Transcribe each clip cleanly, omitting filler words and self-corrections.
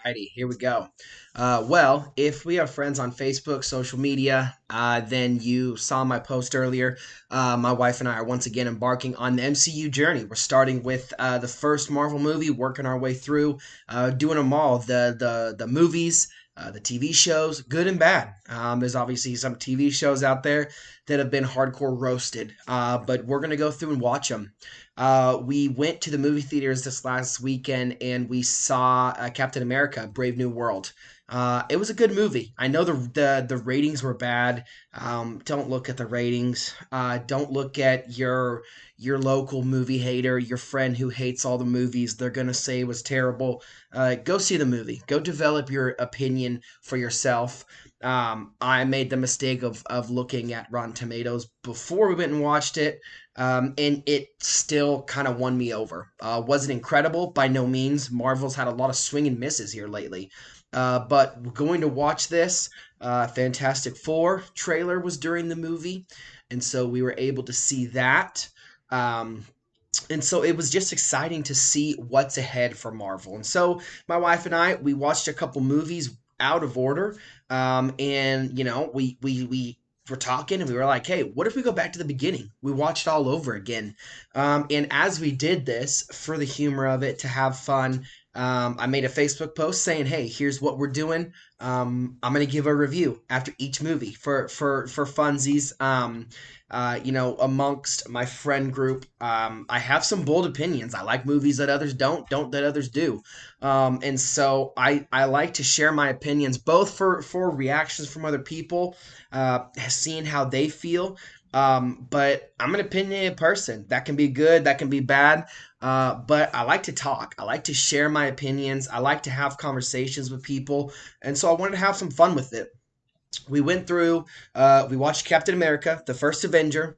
Alrighty, here we go. Well, if we have friends on Facebook, social media, then you saw my post earlier. My wife and I are once again embarking on the MCU journey. We're starting with the first Marvel movie, working our way through, doing them all. The movies, the TV shows, good and bad. There's obviously some TV shows out there that have been hardcore roasted, but we're gonna go through and watch them. We went to the movie theaters this last weekend and we saw Captain America: Brave New World. It was a good movie. I know the ratings were bad. Don't look at the ratings. Don't look at your local movie hater, your friend who hates all the movies. They're gonna say it was terrible. Go see the movie. Go develop your opinion for yourself. I made the mistake of looking at Rotten Tomatoes before we went and watched it, and it still kind of won me over. Was it incredible? By no means. Marvel's had a lot of swing and misses here lately. But we're going to watch this. Fantastic Four trailer was during the movie, and so we were able to see that. Um, and so it was just exciting to see what's ahead for Marvel. And so my wife and I, we watched a couple movies out of order. And we were talking and we were like, hey, what if we go back to the beginning? We watched all over again. And as we did this, for the humor of it, to have fun, I made a Facebook post saying, "Hey, here's what we're doing. I'm gonna give a review after each movie for funsies." Amongst my friend group, I have some bold opinions. I like movies that others don't that others do, and so I like to share my opinions both for reactions from other people, seeing how they feel. But I'm an opinionated person. That can be good, that can be bad. But I like to talk. I like to share my opinions. I like to have conversations with people, and so I wanted to have some fun with it. We went through, we watched Captain America, the first Avenger,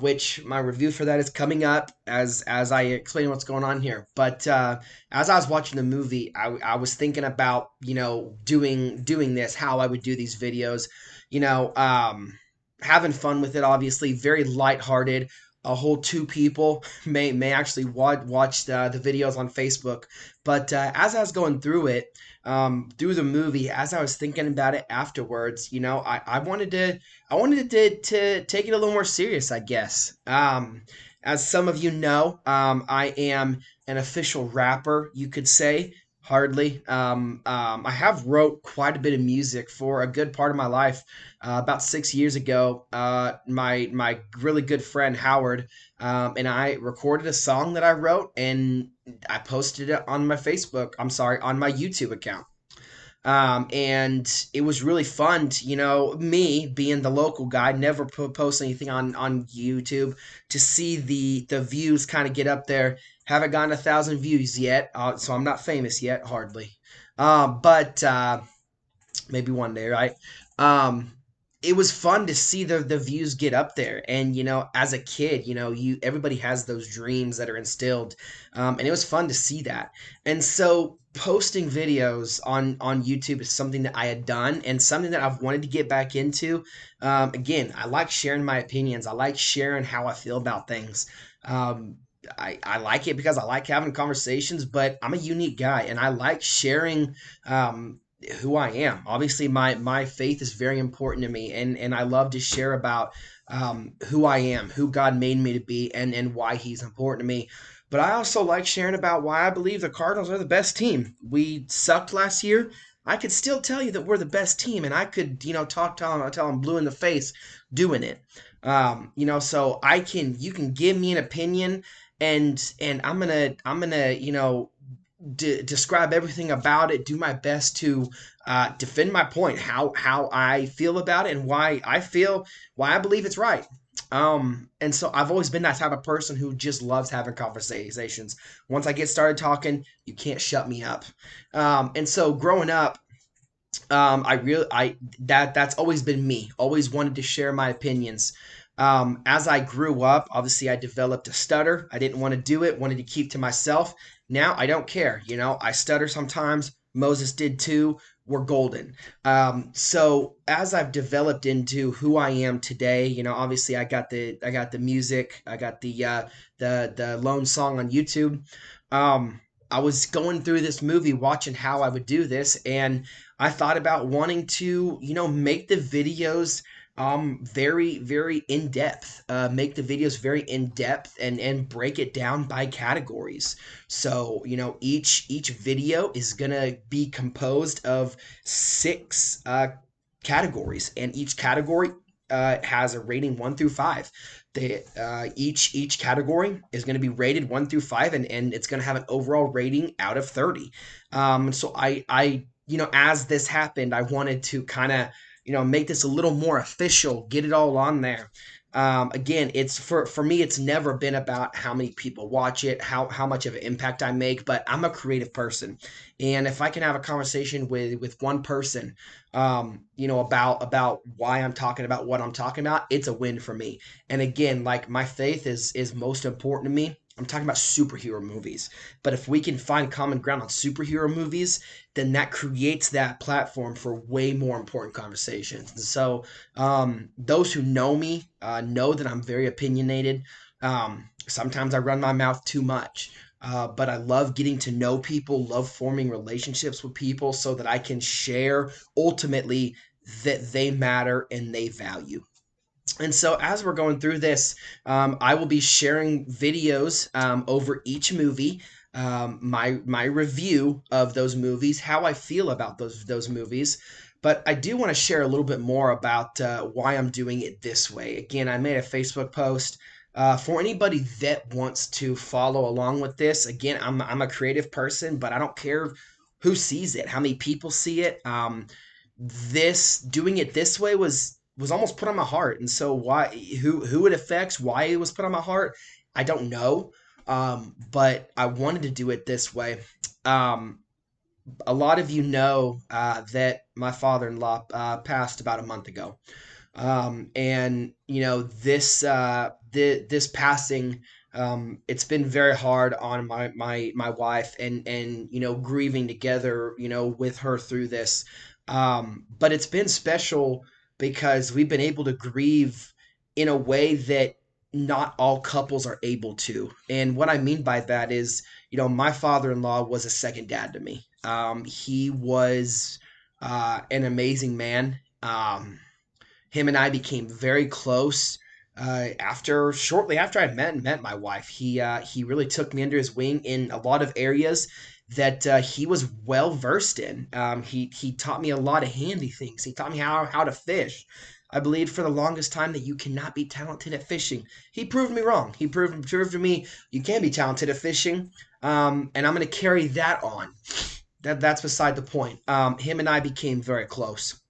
which my review for that is coming up as I explain what's going on here. But as I was watching the movie, I was thinking about doing this, how I would do these videos, you know, um, having fun with it. Obviously, very lighthearted. A whole two people may actually watch the videos on Facebook. But as I was going through it, through the movie, as I was thinking about it afterwards, I wanted to take it a little more serious, I guess. As some of you know, I am an official rapper, you could say. Hardly. I have wrote quite a bit of music for a good part of my life. About 6 years ago, my really good friend Howard, and I recorded a song that I wrote, and I posted it on my Facebook. I'm sorry, on my YouTube account. And it was really fun to, me being the local guy, never post anything on YouTube, to see the views kind of get up there. Haven't gotten 1,000 views yet, so I'm not famous yet, hardly. But maybe one day, right? Um, it was fun to see the views get up there, and as a kid, you everybody has those dreams that are instilled, and it was fun to see that. And so posting videos on YouTube is something that I had done and something that I've wanted to get back into. Again, I like sharing my opinions. I like sharing how I feel about things. Um, I like it because I like having conversations, but I'm a unique guy and I like sharing who I am. Obviously, my faith is very important to me, and I love to share about who I am, who God made me to be, and why He's important to me. But I also like sharing about why I believe the Cardinals are the best team. We sucked last year. I could still tell you that we're the best team, and I could, tell them blue in the face doing it. So you can give me an opinion, and I'm gonna, describe everything about it, do my best to defend my point, how I feel about it, and why I believe it's right. And so I've always been that type of person who just loves having conversations. Once I get started talking, you can't shut me up. And so growing up, I really I that's always been me. Always wanted to share my opinions. As I grew up, obviously I developed a stutter. I didn't want to do it, wanted to keep to myself. Now I don't care. I stutter sometimes. Moses did too. We're golden. So as I've developed into who I am today, obviously I got the music, I got the lone song on YouTube. I was going through this movie, watching how I would do this, and I thought about wanting to, make the videos very, very in depth. Make the videos very in depth and break it down by categories. So, each video is gonna be composed of six categories, and each category has a rating 1 through 5. Each category is going to be rated 1 through 5, and it's going to have an overall rating out of 30. So as this happened, I wanted to kind of make this a little more official, get it all on there. Again, it's for me, it's never been about how many people watch it, how much of an impact I make, but I'm a creative person, and if I can have a conversation with one person, about why I'm talking about what I'm talking about, it's a win for me. And again, like, my faith is most important to me. I'm talking about superhero movies, but if we can find common ground on superhero movies, then that creates that platform for way more important conversations. And so, those who know me know that I'm very opinionated. Sometimes I run my mouth too much. But I love getting to know people, love forming relationships with people so that I can share ultimately that they matter and they value. And so, as we're going through this, I will be sharing videos over each movie, my review of those movies, how I feel about those movies. But I do want to share a little bit more about why I'm doing it this way. Again, I made a Facebook post. For anybody that wants to follow along with this, again, I'm a creative person, but I don't care who sees it, how many people see it. This doing it this way was almost put on my heart, and so why who it affects, why it was put on my heart, I don't know. But I wanted to do it this way. Um, a lot of you know that my father-in-law passed about a month ago, and this passing. It's been very hard on my wife, and grieving together with her through this. But it's been special because we've been able to grieve in a way that not all couples are able to. And what I mean by that is, my father-in-law was a second dad to me. He was an amazing man. Him and I became very close after shortly after I met my wife. He really took me under his wing in a lot of areas that he was well versed in. He taught me a lot of handy things. He taught me how to fish. I believed for the longest time that you cannot be talented at fishing. He proved me wrong. He proved to me you can be talented at fishing, and I'm going to carry that on. That's beside the point. Him and I became very close.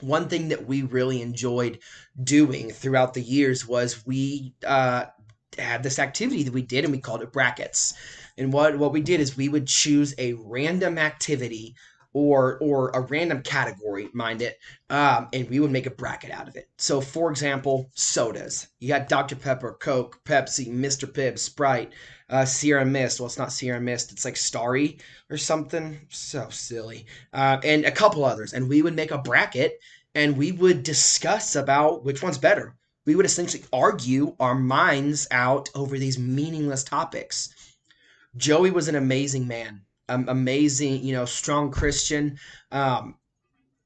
One thing that we really enjoyed doing throughout the years was we had this activity that we did, and we called it brackets. And what we did is we would choose a random activity or a random category, mind it, and we would make a bracket out of it. So, for example, sodas. You got Dr. Pepper, Coke, Pepsi, Mr. Pibb, Sprite, Sierra Mist. Well, it's not Sierra Mist. It's like Starry or something. So silly. And a couple others. And we would make a bracket, and we would discuss about which one's better. We would essentially argue our minds out over these meaningless topics. Joey was an amazing man, amazing, strong Christian. Um,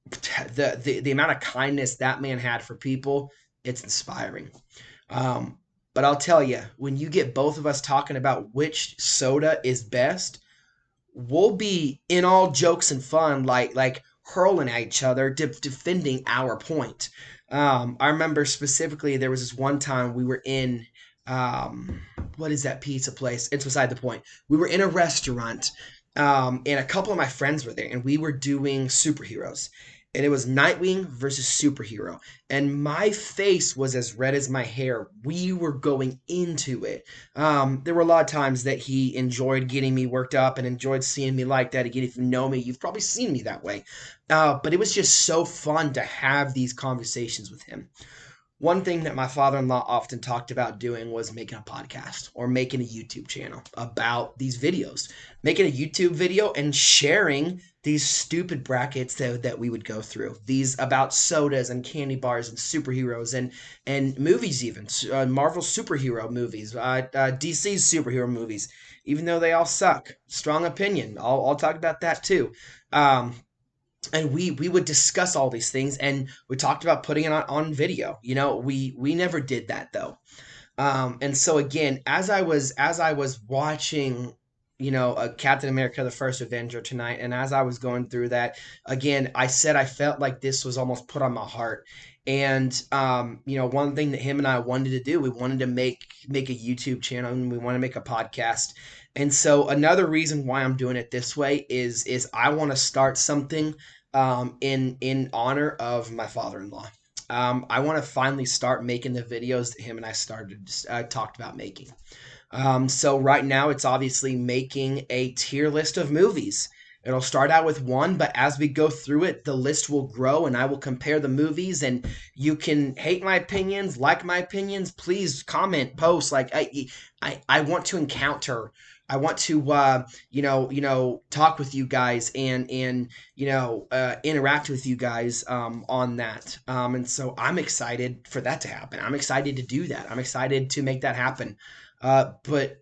the amount of kindness that man had for people, it's inspiring. Um, but I'll tell you, when you get both of us talking about which soda is best, we'll be in all jokes and fun, like hurling at each other, defending our point. I remember specifically there was this one time we were in what is that pizza place? It's beside the point. We were in a restaurant, and a couple of my friends were there, and we were doing superheroes. And it was Nightwing versus Superhero. And my face was as red as my hair. We were going into it. There were a lot of times that he enjoyed getting me worked up and enjoyed seeing me like that. Again, if you know me, you've probably seen me that way. But it was just so fun to have these conversations with him. One thing that my father-in-law often talked about doing was making a podcast or making a YouTube channel about these videos, making a YouTube video and sharing these stupid brackets that we would go through, these about sodas and candy bars and superheroes and movies, even Marvel superhero movies, DC's superhero movies, even though they all suck. Strong opinion. I'll talk about that too. Um, and we would discuss all these things, and we talked about putting it on video. We never did that though. And so again, as I was watching, Captain America: The First Avenger tonight, and as I was going through that, again, I said I felt like this was almost put on my heart. And one thing that him and I wanted to do, we wanted to make a YouTube channel, and we want to make a podcast. And so another reason why I'm doing it this way is I want to start something in honor of my father-in-law. I want to finally start making the videos that him and I talked about making. So right now it's obviously making a tier list of movies. It'll start out with one, but as we go through it, the list will grow, and I will compare the movies. And you can hate my opinions, like my opinions. Please comment, post. Like I want to encounter. I want to talk with you guys and interact with you guys on that. And so I'm excited for that to happen. I'm excited to do that. I'm excited to make that happen. But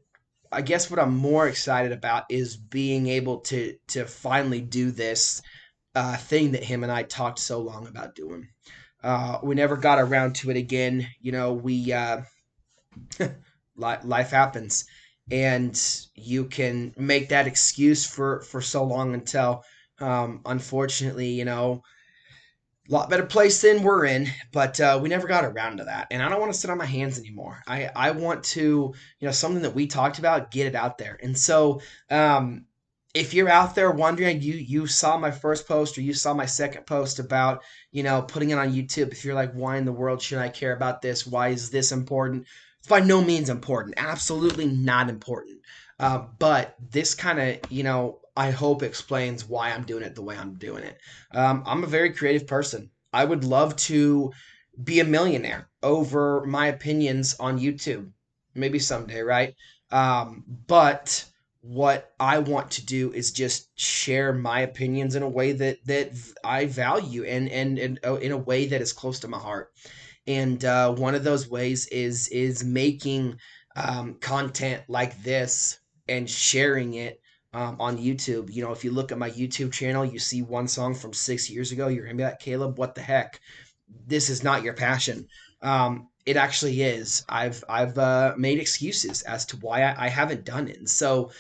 I guess what I'm more excited about is being able to finally do this thing that him and I talked so long about doing. We never got around to it again. We life happens, and you can make that excuse for so long until, unfortunately, a lot better place than we're in, but we never got around to that. And I don't want to sit on my hands anymore. I want to, something that we talked about, get it out there. And so, if you're out there wondering, you saw my first post or you saw my second post about, putting it on YouTube. If you're like, why in the world should I care about this? Why is this important? It's by no means important. Absolutely not important. But this kind of, I hope explains why I'm doing it the way I'm doing it. I'm a very creative person. I would love to be a millionaire over my opinions on YouTube. Maybe someday, right? But what I want to do is just share my opinions in a way that I value, and in a way that is close to my heart. And one of those ways is making content like this and sharing it on YouTube. If you look at my YouTube channel, you see one song from 6 years ago, you're gonna be like, Caleb, what the heck? This is not your passion. It actually is. I've made excuses as to why I haven't done it. And so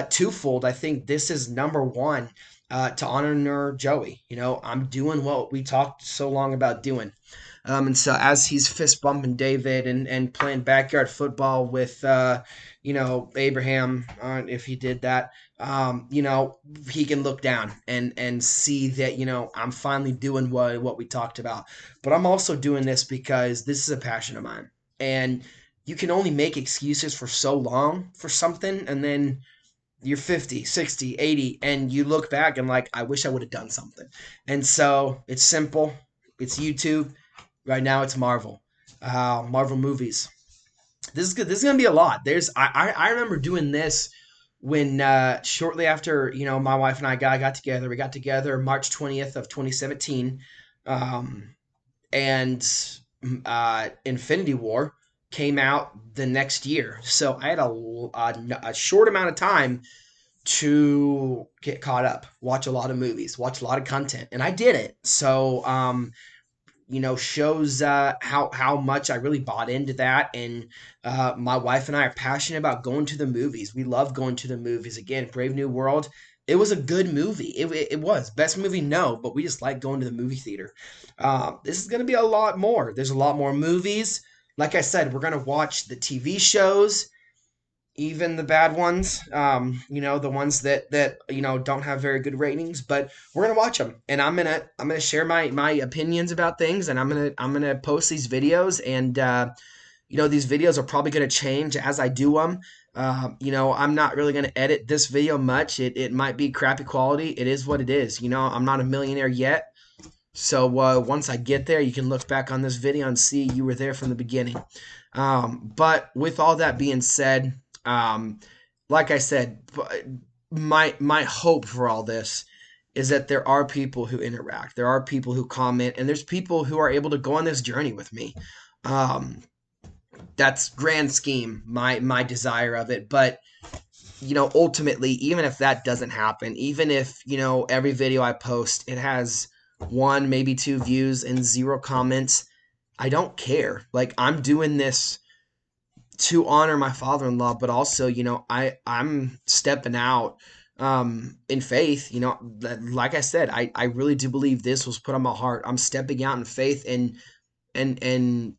twofold, I think this is number one, to honor Joey. I'm doing what we talked so long about doing. And so as he's fist bumping David and playing backyard football with, Abraham, if he did that, he can look down and see that, I'm finally doing what we talked about. But I'm also doing this because this is a passion of mine. And you can only make excuses for so long for something, and then you're 50, 60, 80, and you look back and like, I wish I would have done something. And so it's simple. It's YouTube. Right now it's Marvel. Marvel movies. This is good. This is gonna be a lot. I remember doing this when shortly after, my wife and I got together. We got together March 20th of 2017. And Infinity War came out the next year. So I had a short amount of time to get caught up, watch a lot of movies, watch a lot of content, and I did it. So shows how much I really bought into that. And my wife and I are passionate about going to the movies. We love going to the movies. Again, Brave New World. It was a good movie. It was best movie, no, but we just like going to the movie theater. This is going to be a lot more. There's a lot more movies. Like I said, we're going to watch the TV shows, even the bad ones, the ones that don't have very good ratings, but we're gonna watch them, and I'm gonna share my opinions about things, and I'm gonna post these videos, and these videos are probably gonna change as I do them. I'm not really gonna edit this video much. It might be crappy quality. It is what it is. I'm not a millionaire yet. So once I get there, you can look back on this video and see you were there from the beginning. But with all that being said, like I said, my hope for all this is that there are people who interact, there are people who comment, and there's people who are able to go on this journey with me. Um, that's grand scheme, my desire of it. But ultimately, even if that doesn't happen, even if every video I post it has one, maybe two views and zero comments, I don't care. Like, I'm doing this to honor my father-in-law, but also, I'm stepping out in faith. Like I said, I really do believe this was put on my heart. I'm stepping out in faith and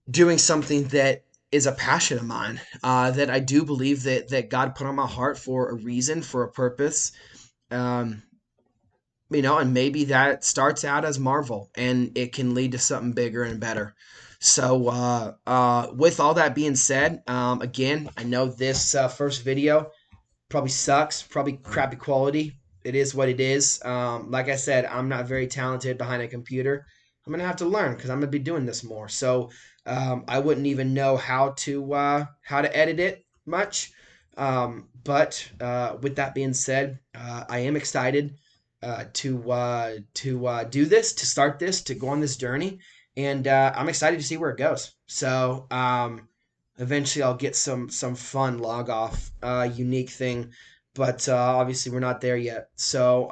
doing something that is a passion of mine, that I do believe that God put on my heart for a reason, for a purpose. Um, and maybe that starts out as Marvel and it can lead to something bigger and better. So, with all that being said, again, I know this first video probably sucks, probably crappy quality. It is what it is. Like I said, I'm not very talented behind a computer. I'm gonna have to learn because I'm gonna be doing this more. So, I wouldn't even know how to edit it much. But with that being said, I am excited to do this, to start this, to go on this journey, and I'm excited to see where it goes. So, eventually, I'll get some fun log off unique thing, but obviously we're not there yet. So,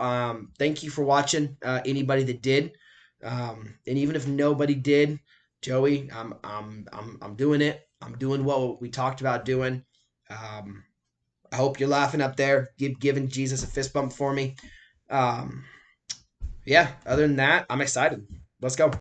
thank you for watching. Anybody that did, and even if nobody did, Joey, I'm doing it. I'm doing what we talked about doing. Um, I hope you're laughing up there, giving Jesus a fist bump for me. Um, yeah, other than that, I'm excited. Let's go.